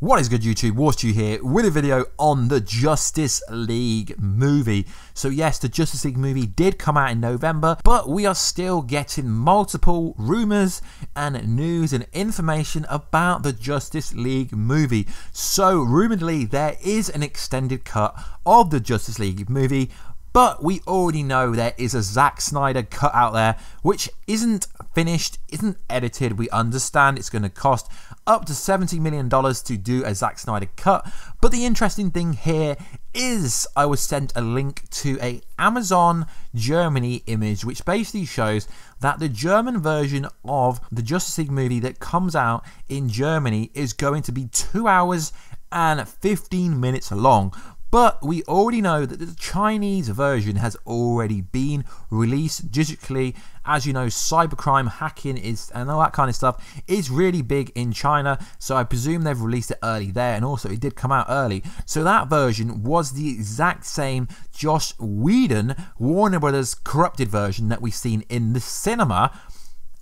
What is good, YouTube? Warstu here with a video on the Justice League movie. So yes, the Justice League movie did come out in November, but we are still getting multiple rumors and news and information about the Justice League movie. So rumoredly there is an extended cut of the Justice League movie, but we already know there is a Zack Snyder cut out there which isn't finished, isn't edited. We understand it's going to cost up to $70 million to do a Zack Snyder cut. But the interesting thing here is I was sent a link to a Amazon Germany image which basically shows that the German version of the Justice League movie that comes out in Germany is going to be 2 hours and 15 minutes long. But we already know that the Chinese version has already been released digitally. As you know, cybercrime, hacking and all that kind of stuff is really big in China. So I presume they've released it early there, and also it did come out early. So that version was the exact same Joss Whedon, Warner Brothers corrupted version that we've seen in the cinema.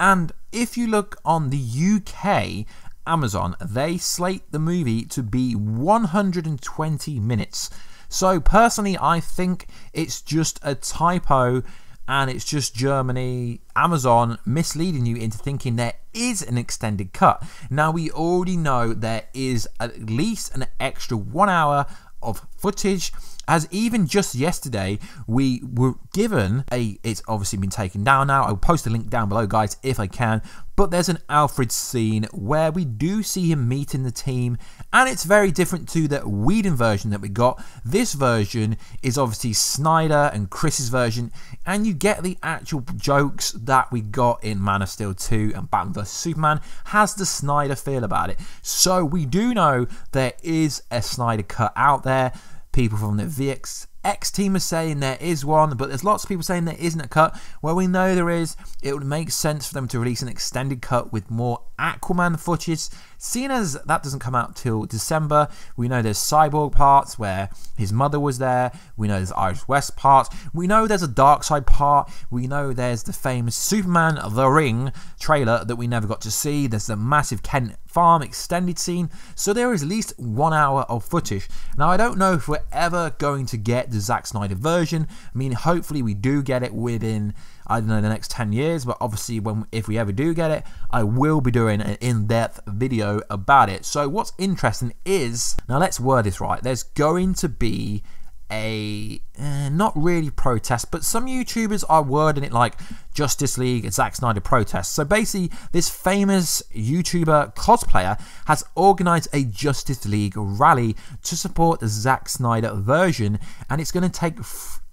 And if you look on the UK Amazon, they slate the movie to be 120 minutes. So personally, I think it's just a typo and it's just Germany, Amazon misleading you into thinking there is an extended cut. Now we already know there is at least an extra 1 hour of footage, as even just yesterday we were given it's obviously been taken down now. I'll post a link down below, guys, if I can, but there's an Alfred scene where we do see him meeting the team, and it's very different to the Whedon version that we got. This version is obviously Snyder and Chris's version, and you get the actual jokes that we got in Man of Steel 2 and Batman vs Superman has the Snyder feel about it. So we do know there is a Snyder cut out there. People from the VXX team are saying there is one, but there's lots of people saying there isn't a cut. Well, we know there is. It would make sense for them to release an extended cut with more Aquaman footage, seeing as that doesn't come out till December. We know there's Cyborg parts where his mother was there. We know there's Iris West parts. We know there's a Darkseid part. We know there's the famous Superman The Ring trailer that we never got to see. There's the massive Kent Farm extended scene. So there is at least 1 hour of footage. Now I don't know if we're ever going to get the Zack Snyder version. I mean, hopefully we do get it within, I don't know, the next 10 years, but obviously if we ever do get it, I will be doing an in-depth video about it. So what's interesting is, now let's word this right, there's going to be a not really protest, but some YouTubers are wording it like Justice League Zack Snyder protest. So basically this famous YouTuber cosplayer has organized a Justice League rally to support the Zack Snyder version, and it's going to take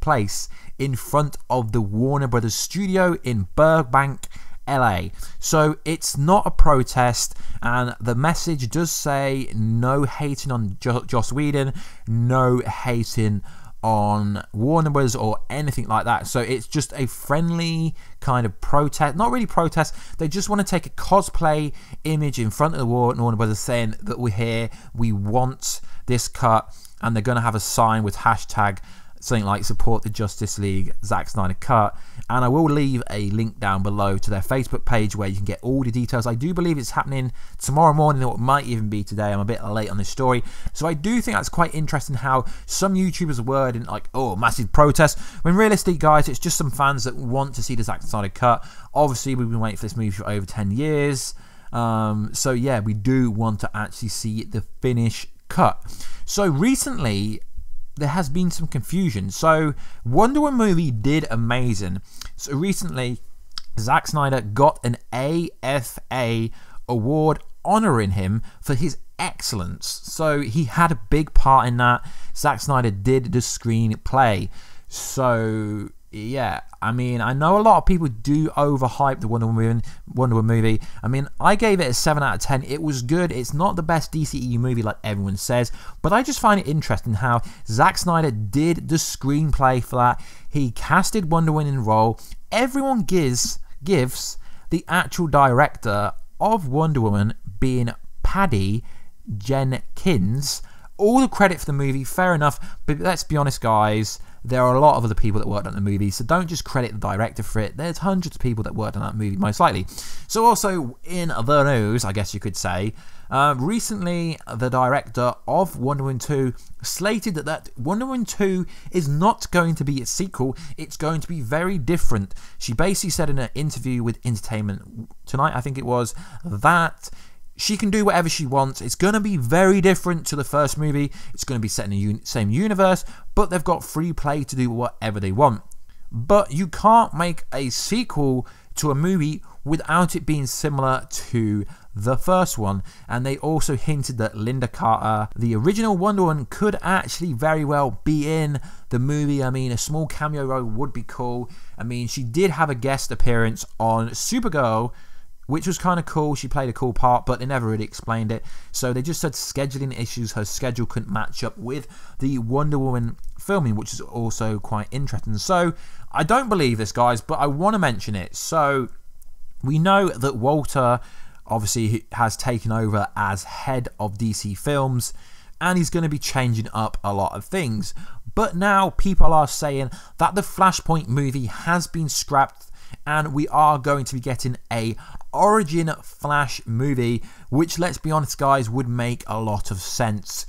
place in front of the Warner Brothers studio in Burbank, LA. So it's not a protest, and the message does say no hating on Joss Whedon, no hating on Warner Brothers or anything like that. So it's just a friendly kind of protest, not really protest. They just want to take a cosplay image in front of the Warner Brothers saying that we're here, we want this cut, and they're going to have a sign with hashtag something like support the Justice League Zack Snyder cut. And I will leave a link down below to their Facebook page where you can get all the details. I do believe it's happening tomorrow morning, or it might even be today. I'm a bit late on this story. So I do think that's quite interesting how some YouTubers are wording like, oh, massive protest, when realistically, guys, it's just some fans that want to see the Zack Snyder cut. Obviously we've been waiting for this movie for over 10 years. So yeah, we do want to actually see the finished cut. So recently there has been some confusion. So Wonder Woman movie did amazing. So recently Zack Snyder got an AFA award honoring him for his excellence. So he had a big part in that. Zack Snyder did the screenplay. So yeah, I mean, I know a lot of people do overhype the Wonder Woman movie. I mean, I gave it a 7 out of 10. It was good. It's not the best DCEU movie like everyone says, but I just find it interesting how Zack Snyder did the screenplay for that. He casted Wonder Woman in the role. Everyone gives the actual director of Wonder Woman, being Patty Jenkins, all the credit for the movie. Fair enough, but let's be honest, guys, there are a lot of other people that worked on the movie, so don't just credit the director for it. There's hundreds of people that worked on that movie, most likely. So also in the news, I guess you could say, recently the director of Wonder Woman 2 slated that Wonder Woman 2 is not going to be a sequel, it's going to be very different. She basically said in an interview with Entertainment Tonight, I think it was, that she can do whatever she wants. It's going to be very different to the first movie. It's going to be set in the same universe, but they've got free play to do whatever they want. But you can't make a sequel to a movie without it being similar to the first one. And they also hinted that Linda Carter, the original Wonder Woman, could actually very well be in the movie. I mean, a small cameo role would be cool. I mean, she did have a guest appearance on Supergirl, which was kind of cool. She played a cool part, but they never really explained it. So they just said scheduling issues. Her schedule couldn't match up with the Wonder Woman filming, which is also quite interesting. So I don't believe this, guys, but I want to mention it. So we know that Walter obviously has taken over as head of DC Films, and he's going to be changing up a lot of things. But now people are saying that the Flashpoint movie has been scrapped, and we are going to be getting a origin Flash movie, which, let's be honest, guys, would make a lot of sense.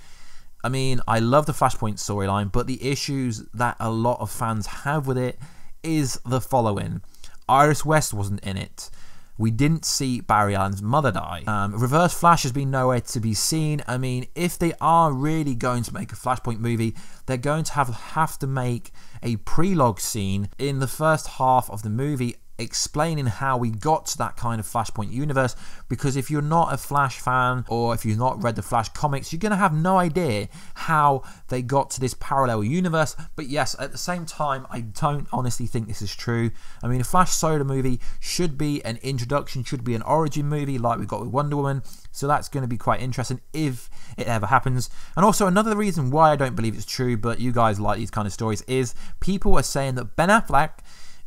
I mean, I love the Flashpoint storyline, but the issues that a lot of fans have with it is the following. Iris West wasn't in it. We didn't see Barry Allen's mother die. Reverse Flash has been nowhere to be seen. I mean, if they are really going to make a Flashpoint movie, they're going to have to make a prelogue scene in the first half of the movie explaining how we got to that kind of Flashpoint universe, because if you're not a Flash fan, or if you've not read the Flash comics, you're going to have no idea how they got to this parallel universe. But yes, at the same time, I don't honestly think this is true. I mean, a Flash solo movie should be an introduction, should be an origin movie like we got with Wonder Woman, so that's going to be quite interesting if it ever happens. And also another reason why I don't believe it's true, but you guys like these kind of stories, is people are saying that Ben Affleck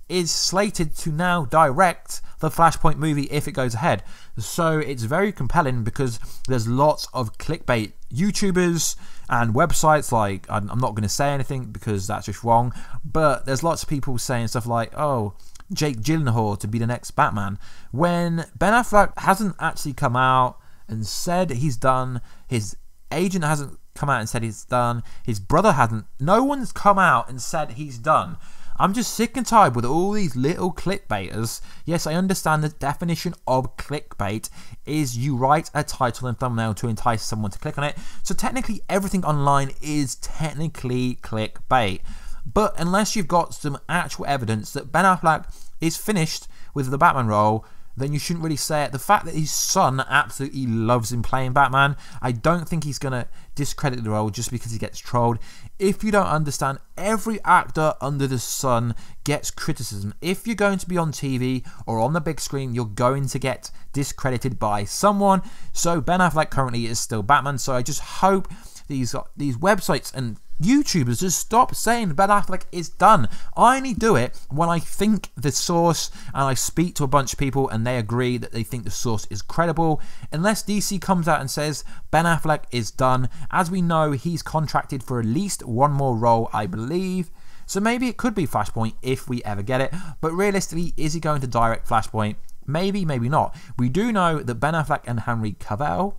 is slated to now direct the Flashpoint movie if it goes ahead. So it's very compelling because there's lots of clickbait YouTubers and websites, like, I'm not going to say anything because that's just wrong, but there's lots of people saying stuff like, oh, Jake Gyllenhaal to be the next Batman, when Ben Affleck hasn't actually come out and said he's done, his agent hasn't come out and said he's done, his brother hasn't, no one's come out and said he's done. I'm just sick and tired with all these little clickbaiters. Yes, I understand the definition of clickbait is you write a title and thumbnail to entice someone to click on it. So technically everything online is technically clickbait. But unless you've got some actual evidence that Ben Affleck is finished with the Batman role, then you shouldn't really say it. The fact that his son absolutely loves him playing Batman, I don't think he's going to discredit the role just because he gets trolled. If you don't understand, every actor under the sun gets criticism. If you're going to be on TV or on the big screen, you're going to get discredited by someone. So Ben Affleck currently is still Batman, so I just hope these websites and YouTubers just stop saying Ben Affleck is done. I only do it when I think the source and I speak to a bunch of people and they agree that they think the source is credible. Unless DC comes out and says Ben Affleck is done, as we know, he's contracted for at least one more role, I believe. So maybe it could be Flashpoint if we ever get it. But realistically, is he going to direct Flashpoint? Maybe, maybe not. We do know that Ben Affleck and Henry Cavill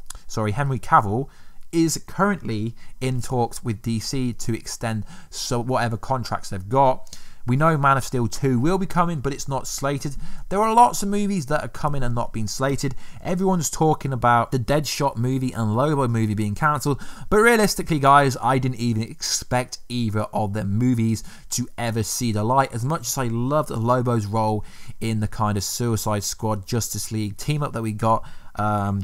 is currently in talks with DC to extend whatever contracts they've got. We know Man of Steel 2 will be coming, but it's not slated. There are lots of movies that are coming and not being slated. Everyone's talking about the Deadshot movie and Lobo movie being cancelled, but realistically, guys, I didn't even expect either of them movies to ever see the light. As much as I loved Lobo's role in the kind of Suicide Squad Justice League team up that we got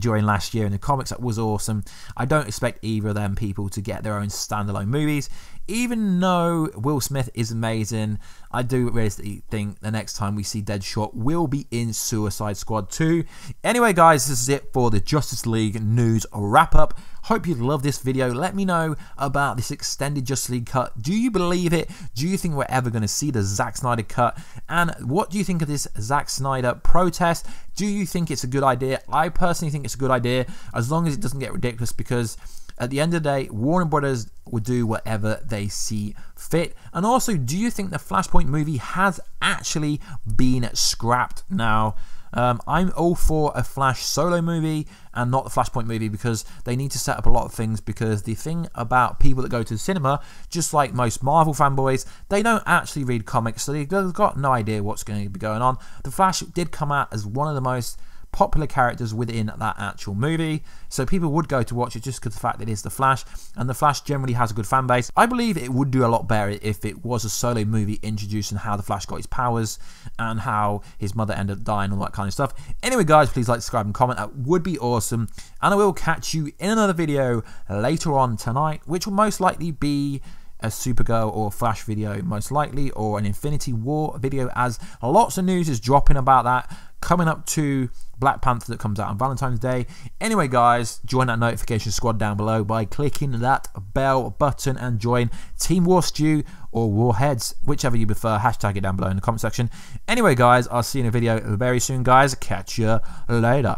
during last year in the comics, that was awesome. I don't expect either of them people to get their own standalone movies. Even though Will Smith is amazing, I do realistically think the next time we see Deadshot will be in Suicide Squad 2. Anyway, guys, this is it for the Justice League news wrap-up. Hope you loved this video. Let me know about this extended Justice League cut. Do you believe it? Do you think we're ever going to see the Zack Snyder cut? And what do you think of this Zack Snyder protest? Do you think it's a good idea? I personally think it's a good idea, as long as it doesn't get ridiculous, because at the end of the day, Warner Brothers will do whatever they see fit. And also, do you think the Flashpoint movie has actually been scrapped now? I'm all for a Flash solo movie and not the Flashpoint movie, because they need to set up a lot of things, because the thing about people that go to the cinema, just like most Marvel fanboys, they don't actually read comics, so they've got no idea what's going to be going on. The Flash did come out as one of the most popular characters within that actual movie, so people would go to watch it just because of the fact that it is the Flash, and the Flash generally has a good fan base. I believe it would do a lot better if it was a solo movie introducing how the Flash got his powers and how his mother ended up dying, all that kind of stuff. Anyway guys, please like, subscribe and comment, that would be awesome, and I will catch you in another video later on tonight, which will most likely be a Supergirl or Flash video, most likely, or an Infinity War video, as lots of news is dropping about that coming up to Black Panther that comes out on Valentine's Day. Anyway guys, join that notification squad down below by clicking that bell button and join Team Warstu or Warheads, whichever you prefer. Hashtag it down below in the comment section. Anyway guys, I'll see you in a video very soon guys. Catch you later.